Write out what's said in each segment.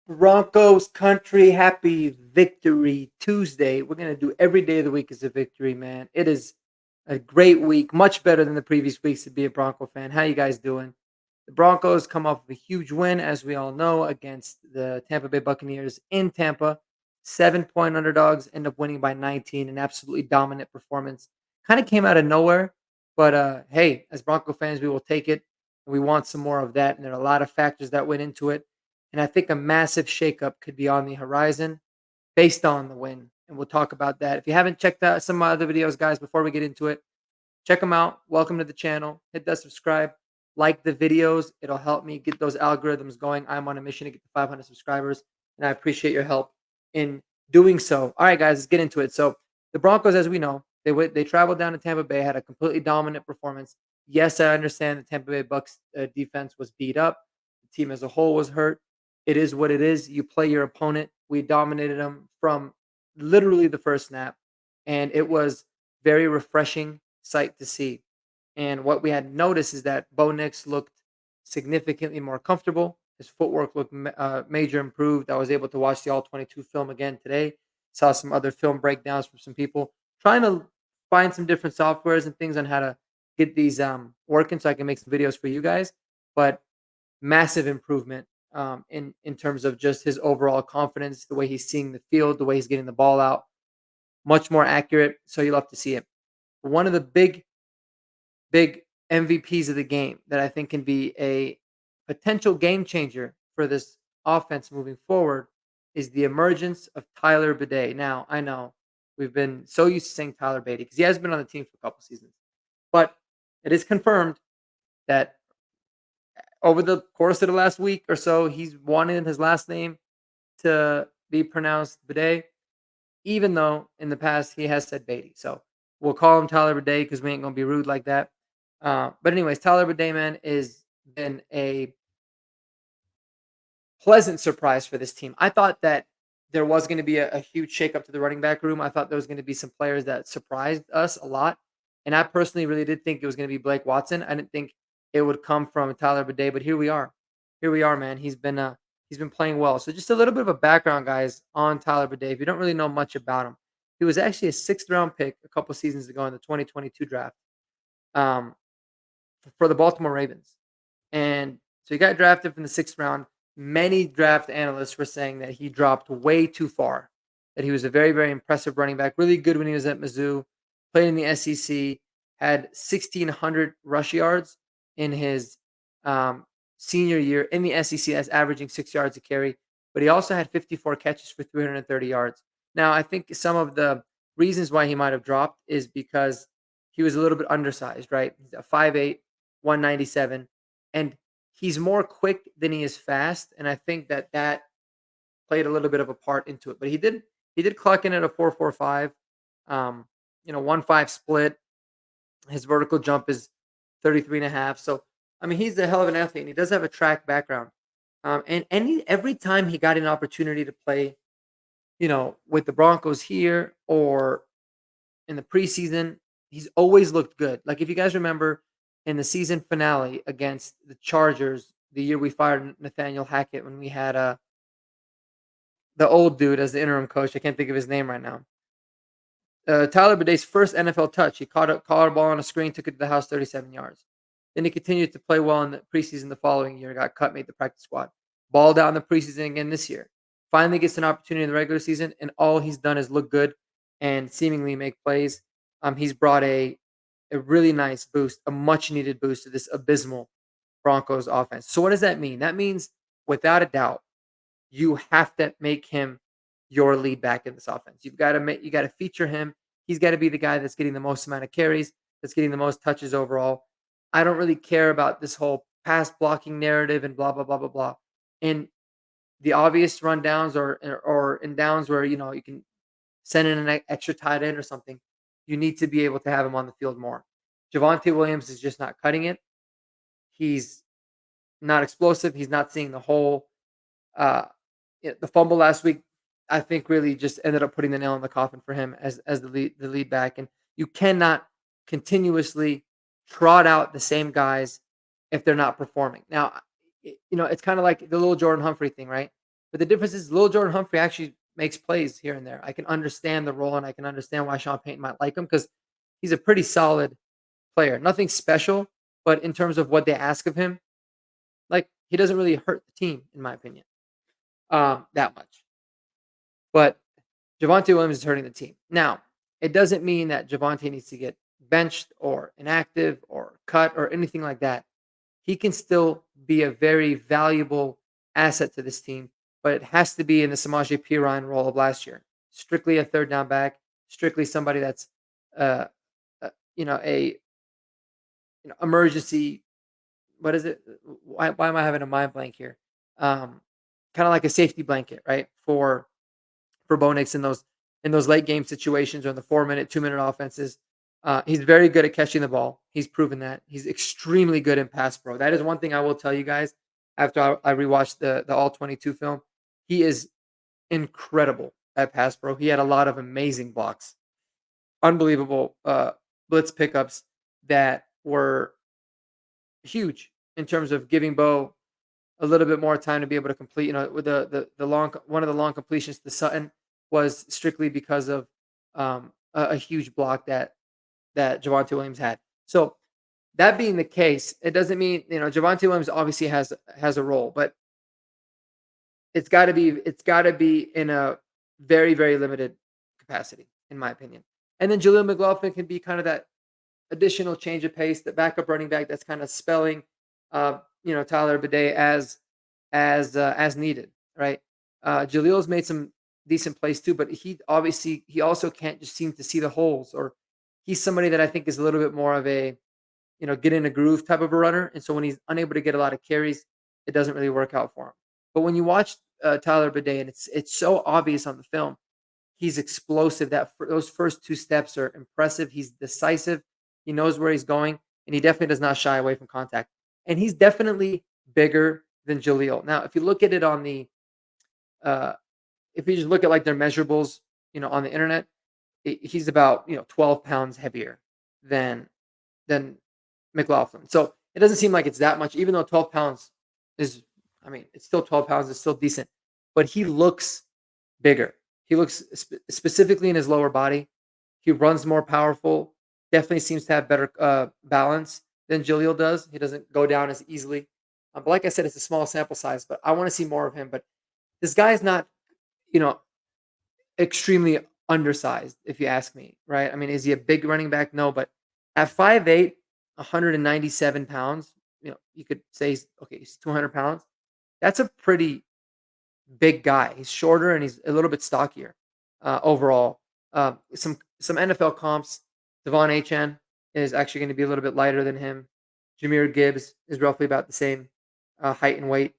Broncos country, happy Victory Tuesday. We're going to do every day of the week as a victory, man. It is a great week, much better than the previous weeks to be a Bronco fan. How you guys doing? The Broncos come off of a huge win, as we all know, against the Tampa Bay Buccaneers in Tampa. 7-point underdogs end up winning by 19, an absolutely dominant performance. Kind of came out of nowhere, but hey, as Bronco fans, we will take it. We want some more of that, and there are a lot of factors that went into it. And I think a massive shakeup could be on the horizon based on the win. And we'll talk about that. If you haven't checked out some of my other videos, guys, before we get into it, check them out. Welcome to the channel. Hit that subscribe. Like the videos. It'll help me get those algorithms going. I'm on a mission to get to 500 subscribers, and I appreciate your help in doing so. All right, guys, let's get into it. So the Broncos, as we know, they traveled down to Tampa Bay, had a completely dominant performance. Yes, I understand the Tampa Bay Bucks defense was beat up. The team as a whole was hurt. It is what it is. You play your opponent. We dominated them from literally the first snap, and it was very refreshing sight to see. And what we had noticed is that Bo Nix looked significantly more comfortable. His footwork looked major improved. I was able to watch the All 22 film again today. Saw some other film breakdowns from some people trying to find some different softwares and things on how to get these working so I can make some videos for you guys. But massive improvement in terms of just his overall confidence, the way he's seeing the field, the way he's getting the ball out, much more accurate. So you love to see it. One of the big MVPs of the game that I think can be a potential game changer for this offense moving forward is the emergence of Tyler Bidet. Now, I know we've been so used to saying Tyler Beatty because he has been on the team for a couple seasons, but it is confirmed that over the course of the last week or so, he's wanted his last name to be pronounced Bidet, even though in the past he has said Beatty. So we'll call him Tyler Bidet because we ain't gonna be rude like that. But anyways, Tyler Bidet, man, is been a pleasant surprise for this team. I thought that there was going to be a huge shakeup to the running back room. I thought there was going to be some players that surprised us a lot. And I personally really did think it was going to be Blake Watson. I didn't think it would come from Tyler Bidet, but here we are. Here we are, man. He's been playing well. So just a little bit of a background, guys, on Tyler Bidet. If you don't really know much about him, he was actually a sixth round pick a couple seasons ago in the 2022 draft um, for the Baltimore Ravens. And so he got drafted from the sixth round. Many draft analysts were saying that he dropped way too far, that he was a very, very impressive running back, really good when he was at Mizzou, played in the SEC, had 1,600 rush yards in his senior year in the SEC, as averaging 6 yards a carry. But he also had 54 catches for 330 yards. Now, I think some of the reasons why he might have dropped is because he was a little bit undersized, right? He's a 5'8", 197, and he's more quick than he is fast, and I think that played a little bit of a part into it. But he did clock in at a 4.45, 1.5 split. His vertical jump is 33 and a half. So I mean, he's a hell of an athlete, and he does have a track background. And every time he got an opportunity to play, with the Broncos here or in the preseason, he's always looked good. Like if you guys remember in the season finale against the Chargers, the year we fired Nathaniel Hackett when we had the old dude as the interim coach. I can't think of his name right now. Tyler Baday's first NFL touch, he caught a ball on a screen, took it to the house, 37 yards. Then he continued to play well in the preseason the following year, got cut, made the practice squad. Balled out in the preseason again this year. Finally gets an opportunity in the regular season, and all he's done is look good and seemingly make plays. He's brought a really nice boost, a much needed boost to this abysmal Broncos offense. So what does that mean? That means without a doubt, you have to make him your lead back in this offense. You got to feature him. He's got to be the guy that's getting the most amount of carries, that's getting the most touches overall. I don't really care about this whole pass blocking narrative and blah blah blah blah blah. In the obvious rundowns or in downs where you can send in an extra tight end or something, you need to be able to have him on the field more. Javonte Williams is just not cutting it. He's not explosive. He's not seeing the whole. Uh, the fumble last week, I think, really just ended up putting the nail in the coffin for him as the lead back. And you cannot continuously trot out the same guys if they're not performing. Now, it's kind of like the little Jordan Humphrey thing, right? But the difference is Lil Jordan Humphrey actually makes plays here and there. I can understand the role, and I can understand why Sean Payton might like him because he's a pretty solid player. Nothing special, but in terms of what they ask of him, like he doesn't really hurt the team, in my opinion, that much. But Javonte Williams is hurting the team. Now, it doesn't mean that Javonte needs to get benched or inactive or cut or anything like that. He can still be a very valuable asset to this team, but it has to be in the Samaje Perine role of last year. Strictly a third down back, strictly somebody that's uh, a emergency. What is it? Why am I having a mind blank here? Um, Kind of like a safety blanket, right? For Bo Nix in those late game situations or in the 4 minute, 2 minute offenses. He's very good at catching the ball. He's proven that. He's extremely good in pass pro. That is one thing I will tell you guys after I rewatched the All 22 film. He is incredible at pass pro. He had a lot of amazing blocks, unbelievable blitz pickups that were huge in terms of giving Bo a little bit more time to be able to complete. With the long one of the long completions to Sutton was strictly because of a huge block that Javonte Williams had. So that being the case, it doesn't mean Javonte Williams obviously has a role, but it's got to be in a very very limited capacity, in my opinion. And then Jaleel McLaughlin can be kind of that additional change of pace, the backup running back that's kind of spelling, Tyler Bidet as needed, right? Jaleel's made some decent plays too, but he also can't just seem to see the holes, or he's somebody that I think is a little bit more of a get in a groove type of a runner, and so when he's unable to get a lot of carries, it doesn't really work out for him. But when you watch Tyler Bidet, and it's so obvious on the film, he's explosive. Those first two steps are impressive. He's decisive. He knows where he's going, and he definitely does not shy away from contact. And he's definitely bigger than Jaleel. Now, if you look at it on the, if you just look at like their measurables, on the internet, he's about 12 pounds heavier than than McLaughlin. So it doesn't seem like it's that much, even though 12 pounds is, I mean, it's still 12 pounds. It's still decent, but he looks bigger. He looks specifically in his lower body. He runs more powerful. Definitely seems to have better balance than Jaleel does. He doesn't go down as easily. But like I said, it's a small sample size, but I want to see more of him. But this guy is not, you know, extremely undersized, if you ask me, right? I mean, is he a big running back? No, but at 5'8", 197 pounds, you could say he's 200 pounds. That's a pretty big guy. He's shorter and he's a little bit stockier overall. Some NFL comps. Devon Achane is actually going to be a little bit lighter than him. Jameer Gibbs is roughly about the same height and weight,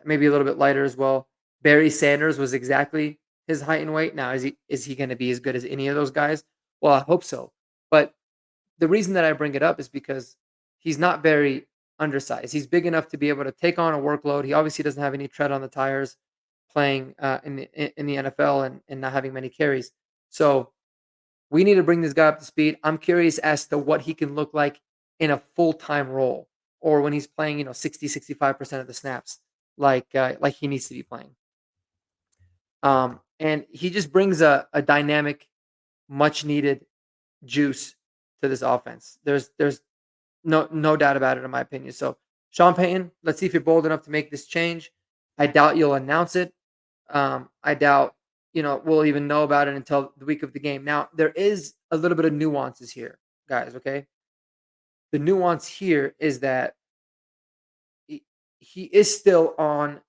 maybe a little bit lighter as well. Barry Sanders was exactly his height and weight. Now, is he going to be as good as any of those guys? Well, I hope so. But the reason that I bring it up is because he's not very undersized. He's big enough to be able to take on a workload. He obviously doesn't have any tread on the tires playing in the NFL and not having many carries. So we need to bring this guy up to speed. I'm curious as to what he can look like in a full-time role, or when he's playing, 60-65% of the snaps like he needs to be playing. And he just brings a dynamic, much needed juice to this offense. There's no doubt about it, in my opinion. So Sean Payton, let's see if you're bold enough to make this change. I doubt you'll announce it. I doubt we'll even know about it until the week of the game. Now, there is a little bit of nuances here, guys. Okay, the nuance here is that he is still on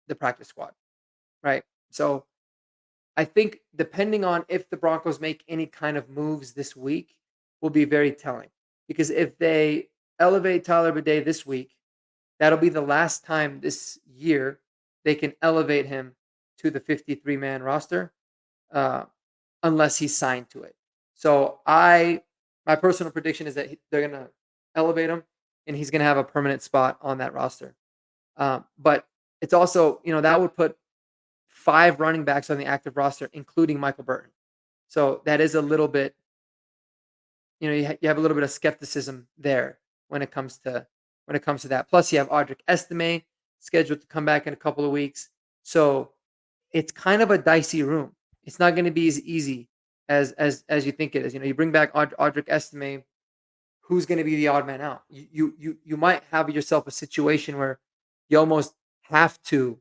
the practice squad, right? So I think depending on if the Broncos make any kind of moves this week will be very telling. Because if they elevate Tyler Bidet this week, that'll be the last time this year they can elevate him to the 53-man roster, uh, unless he's signed to it. So my personal prediction is that they're going to elevate him, and he's going to have a permanent spot on that roster. But it's also, that would put 5 running backs on the active roster, including Michael Burton. So that is a little bit, you have a little bit of skepticism there when it comes to that. Plus, you have Audric Estime scheduled to come back in a couple of weeks. So it's kind of a dicey room. It's not going to be as easy as you think it is. You bring back Audric Estime, who's going to be the odd man out? You might have yourself a situation where you almost have to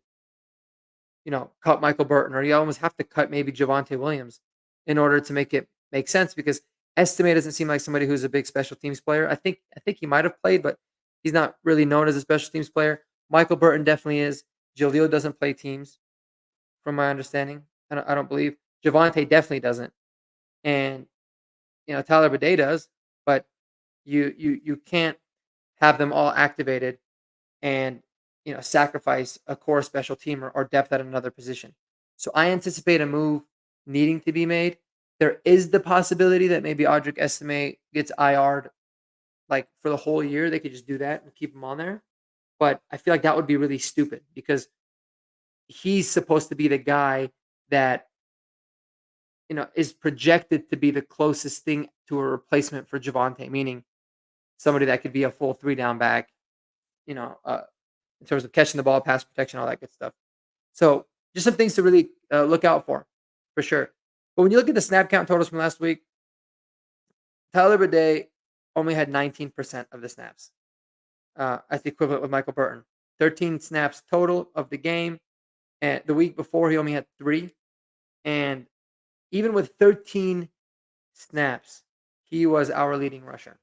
cut Michael Burton, or you almost have to cut maybe Javonte Williams in order to make it make sense because Estime doesn't seem like somebody who's a big special teams player. I think he might have played, but he's not really known as a special teams player. Michael Burton definitely is. Jaleel doesn't play teams, from my understanding. I don't believe Javonte definitely doesn't, and Tyler Bede does, but you can't have them all activated and sacrifice a core special teamer or depth at another position. So I anticipate a move needing to be made. There is the possibility that maybe Audric Estime gets IR'd like for the whole year. They could just do that and keep him on there. But I feel like that would be really stupid because he's supposed to be the guy that is projected to be the closest thing to a replacement for Javante, meaning somebody that could be a full three down back, you know, uh, in terms of catching the ball, pass protection, all that good stuff. So just some things to really look out for sure. But when you look at the snap count totals from last week, Tyler Bede only had 19% of the snaps. That's the equivalent with Michael Burton. 13 snaps total of the game. And the week before, he only had 3. And even with 13 snaps, he was our leading rusher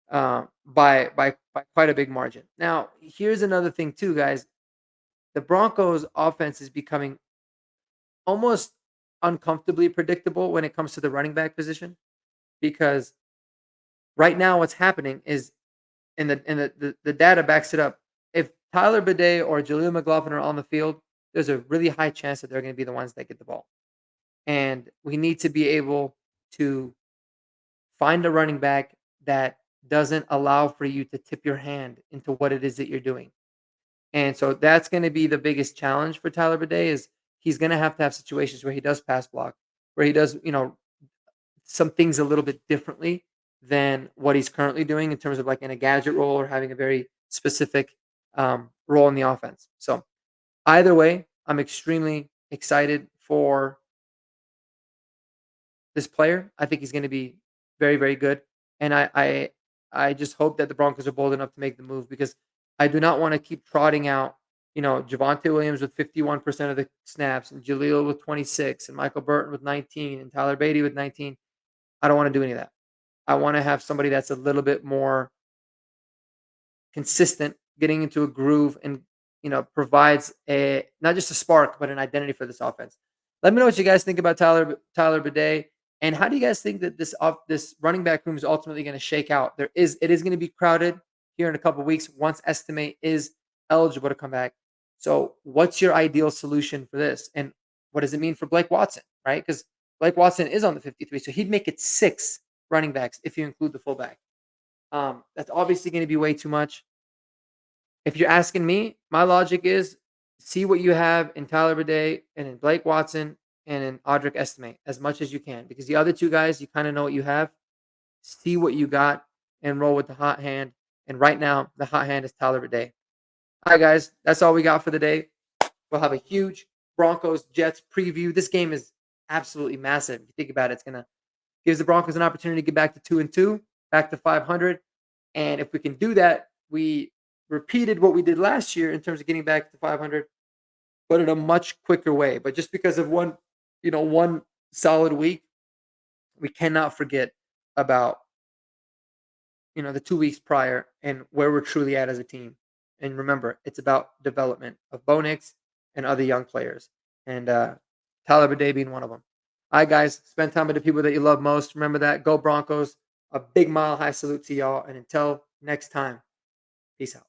by quite a big margin. Now, here's another thing too, guys. The Broncos' offense is becoming almost uncomfortably predictable when it comes to the running back position because right now what's happening is and the data backs it up. If Tyler Bede or Jaleel McLaughlin are on the field, there's a really high chance that they're going to be the ones that get the ball. And we need to be able to find a running back that doesn't allow for you to tip your hand into what it is that you're doing. And so that's going to be the biggest challenge for Tyler Bede is he's going to have situations where he does pass block, where he does, some things a little bit differently than what he's currently doing in terms of like in a gadget role or having a very specific role in the offense. So either way, I'm extremely excited for this player. I think he's going to be very, very good, and I just hope that the Broncos are bold enough to make the move because I do not want to keep trotting out, Javonte Williams with 51% of the snaps, and Jaleel with 26, and Michael Burton with 19, and Tyler Beatty with 19. I don't want to do any of that. I want to have somebody that's a little bit more consistent, getting into a groove, and provides a not just a spark but an identity for this offense. Let me know what you guys think about Tyler Bede, and how do you guys think that this running back room is ultimately going to shake out? It is going to be crowded here in a couple of weeks once Estimate is eligible to come back. So, what's your ideal solution for this, and what does it mean for Blake Watson? Right, because Blake Watson is on the 53, so he'd make it 6 running backs if you include the fullback. That's obviously going to be way too much. If you're asking me, my logic is see what you have in Tyler Bede and in Blake Watson and in Audric Estime as much as you can because the other two guys, you kind of know what you have. See what you got and roll with the hot hand. And right now, the hot hand is Tyler Bede. All right, guys, that's all we got for the day. We'll have a huge Broncos Jets preview. This game is absolutely massive. If you think about it, it's gonna gives the Broncos an opportunity to get back to 2-2, back to 500. And if we can do that, we repeated what we did last year in terms of getting back to 500, but in a much quicker way. But just because of one solid week, we cannot forget about the 2 weeks prior and where we're truly at as a team. And remember, it's about development of Bo NIx and other young players, and Tyler Bede being one of them. All right, guys, spend time with the people that you love most. Remember that. Go Broncos. A big mile high salute to y'all. And until next time, peace out.